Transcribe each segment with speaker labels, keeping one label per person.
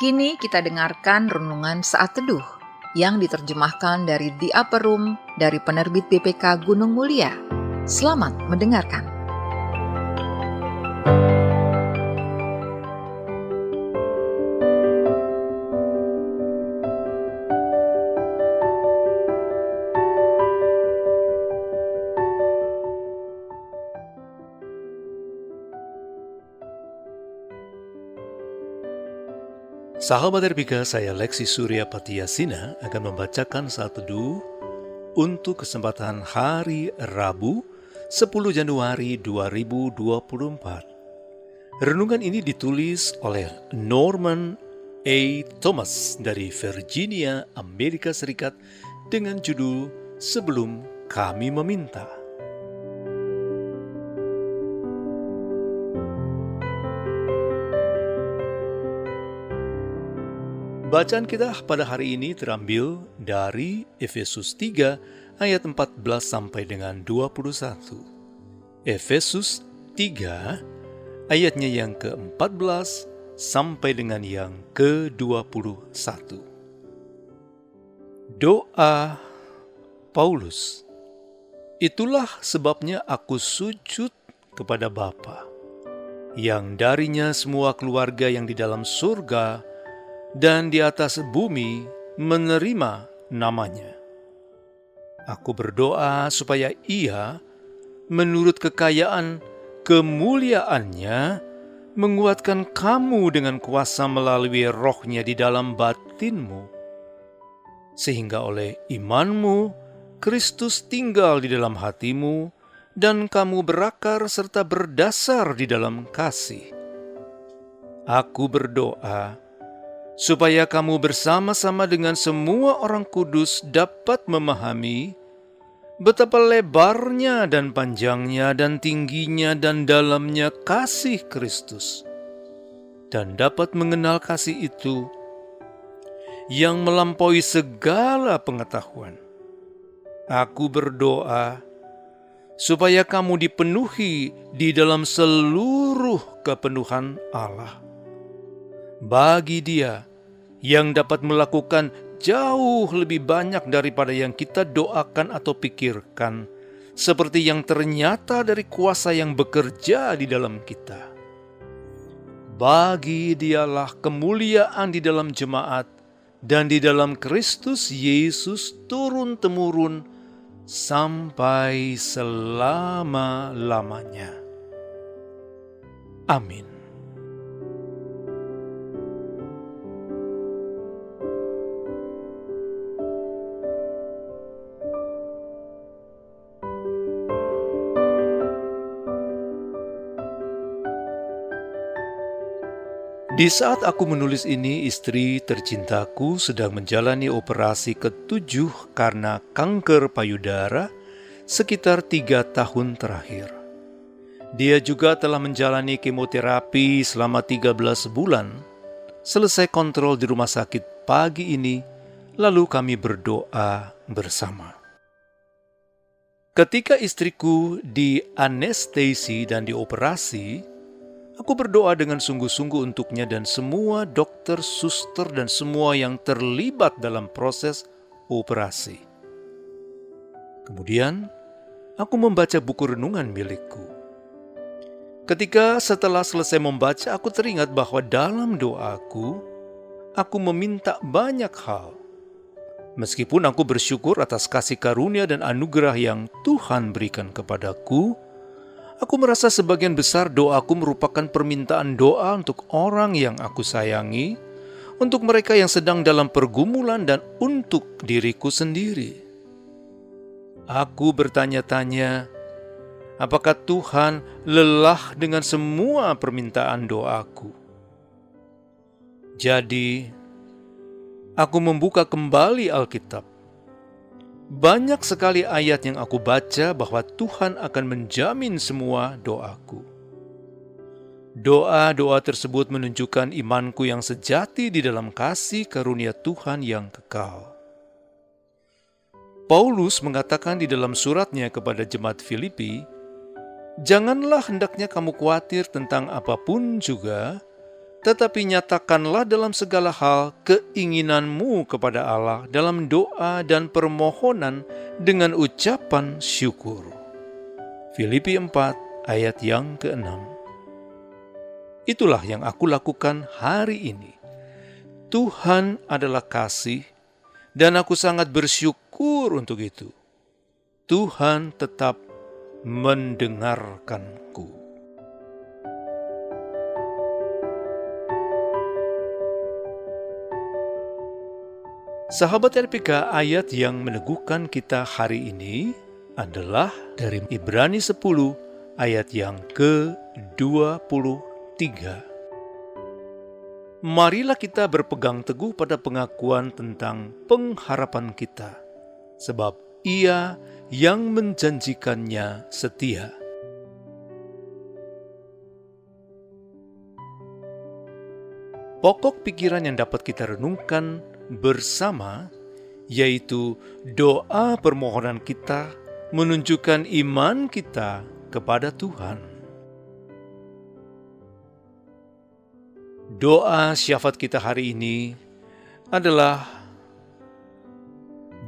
Speaker 1: Kini kita dengarkan renungan saat teduh yang diterjemahkan dari The Upper Room dari penerbit BPK Gunung Mulia. Selamat mendengarkan.
Speaker 2: Sahabat RPK, saya Lexi Surya Patiyasina akan membacakan saat teduh untuk kesempatan hari Rabu 10 Januari 2024. Renungan ini ditulis oleh Norman A. Thomas dari Virginia, Amerika Serikat dengan judul Sebelum Kami Meminta. Bacaan kita pada hari ini terambil dari Efesus 3 ayat 14 sampai dengan 21. Efesus 3 ayatnya yang ke-14 sampai dengan yang ke-21. Doa Paulus. Itulah sebabnya aku sujud kepada Bapa, yang darinya semua keluarga yang di dalam surga dan di atas bumi menerima namanya. Aku berdoa supaya Ia, menurut kekayaan kemuliaannya, menguatkan kamu dengan kuasa melalui rohnya di dalam batinmu, sehingga oleh imanmu, Kristus tinggal di dalam hatimu, dan kamu berakar serta berdasar di dalam kasih. Aku berdoa supaya kamu bersama-sama dengan semua orang kudus dapat memahami betapa lebarnya dan panjangnya dan tingginya dan dalamnya kasih Kristus, dan dapat mengenal kasih itu yang melampaui segala pengetahuan. Aku berdoa supaya kamu dipenuhi di dalam seluruh kepenuhan Allah, bagi Dia yang dapat melakukan jauh lebih banyak daripada yang kita doakan atau pikirkan, seperti yang ternyata dari kuasa yang bekerja di dalam kita. Bagi Dialah kemuliaan di dalam jemaat dan di dalam Kristus Yesus turun-temurun sampai selama-lamanya. Amin. Di saat aku menulis ini, istri tercintaku sedang menjalani operasi ke-7 karena kanker payudara sekitar 3 tahun terakhir. Dia juga telah menjalani kemoterapi selama 13 bulan. Selesai kontrol di rumah sakit pagi ini, lalu kami berdoa bersama. Ketika istriku di anestesi dan dioperasi, aku berdoa dengan sungguh-sungguh untuknya dan semua dokter, suster, dan semua yang terlibat dalam proses operasi. Kemudian, aku membaca buku renungan milikku. Ketika setelah selesai membaca, aku teringat bahwa dalam doaku, aku meminta banyak hal. Meskipun aku bersyukur atas kasih karunia dan anugerah yang Tuhan berikan kepadaku, aku merasa sebagian besar doaku merupakan permintaan doa untuk orang yang aku sayangi, untuk mereka yang sedang dalam pergumulan, dan untuk diriku sendiri. Aku bertanya-tanya, apakah Tuhan lelah dengan semua permintaan doaku? Jadi, aku membuka kembali Alkitab. Banyak sekali ayat yang aku baca bahwa Tuhan akan menjamin semua doaku. Doa-doa tersebut menunjukkan imanku yang sejati di dalam kasih karunia Tuhan yang kekal. Paulus mengatakan di dalam suratnya kepada jemaat Filipi, "Janganlah hendaknya kamu khawatir tentang apapun juga, Tetapi nyatakanlah dalam segala hal keinginanmu kepada Allah dalam doa dan permohonan dengan ucapan syukur. Filipi 4 ayat yang ke-6. Itulah yang aku lakukan hari ini. Tuhan adalah kasih, dan aku sangat bersyukur untuk itu. Tuhan tetap mendengarkanku. Sahabat RPK, ayat yang meneguhkan kita hari ini adalah dari Ibrani 10 ayat yang ke-23. Marilah kita berpegang teguh pada pengakuan tentang pengharapan kita, sebab Ia yang menjanjikannya setia. Pokok pikiran yang dapat kita renungkan bersama, yaitu doa permohonan kita menunjukkan iman kita kepada Tuhan. Doa syafaat kita hari ini adalah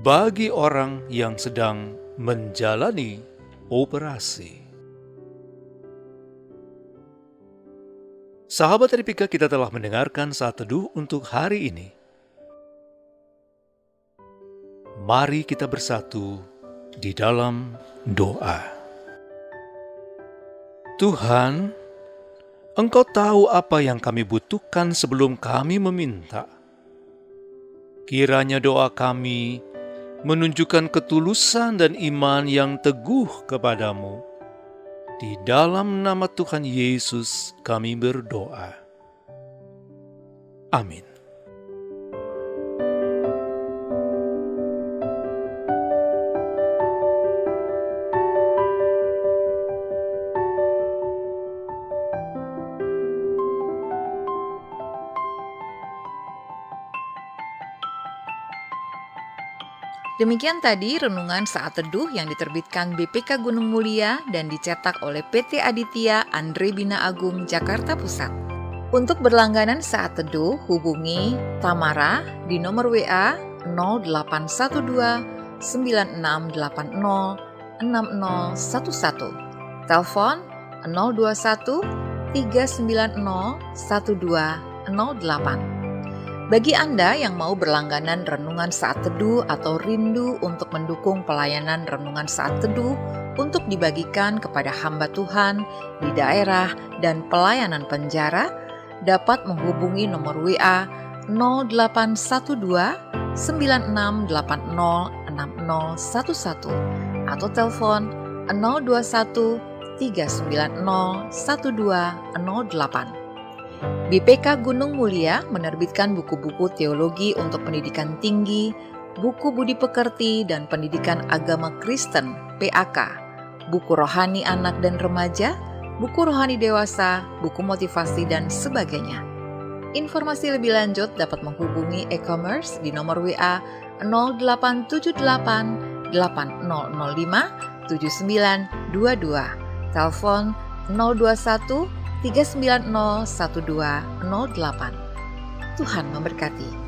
Speaker 2: bagi orang yang sedang menjalani operasi. Sahabat RPK, kita telah mendengarkan saat teduh untuk hari ini. Mari kita bersatu di dalam doa. Tuhan, Engkau tahu apa yang kami butuhkan sebelum kami meminta. Kiranya doa kami menunjukkan ketulusan dan iman yang teguh kepadamu. Di dalam nama Tuhan Yesus kami berdoa. Amin.
Speaker 1: Demikian tadi renungan saat teduh yang diterbitkan BPK Gunung Mulia dan dicetak oleh PT Aditya Andre Bina Agung Jakarta Pusat. Untuk berlangganan saat teduh, hubungi Tamara di nomor WA 0812 9680 6011, telepon 021 390 1208. Bagi Anda yang mau berlangganan renungan saat teduh atau rindu untuk mendukung pelayanan renungan saat teduh untuk dibagikan kepada hamba Tuhan di daerah dan pelayanan penjara, dapat menghubungi nomor WA 0812 9680 6011 atau telepon 021 390 1208. BPK Gunung Mulia menerbitkan buku-buku teologi untuk pendidikan tinggi, buku budi pekerti dan pendidikan agama Kristen (PAK), buku rohani anak dan remaja, buku rohani dewasa, buku motivasi dan sebagainya. Informasi lebih lanjut dapat menghubungi e-commerce di nomor WA 0878 8005 7922, telepon 021 390 1208. Tuhan memberkati.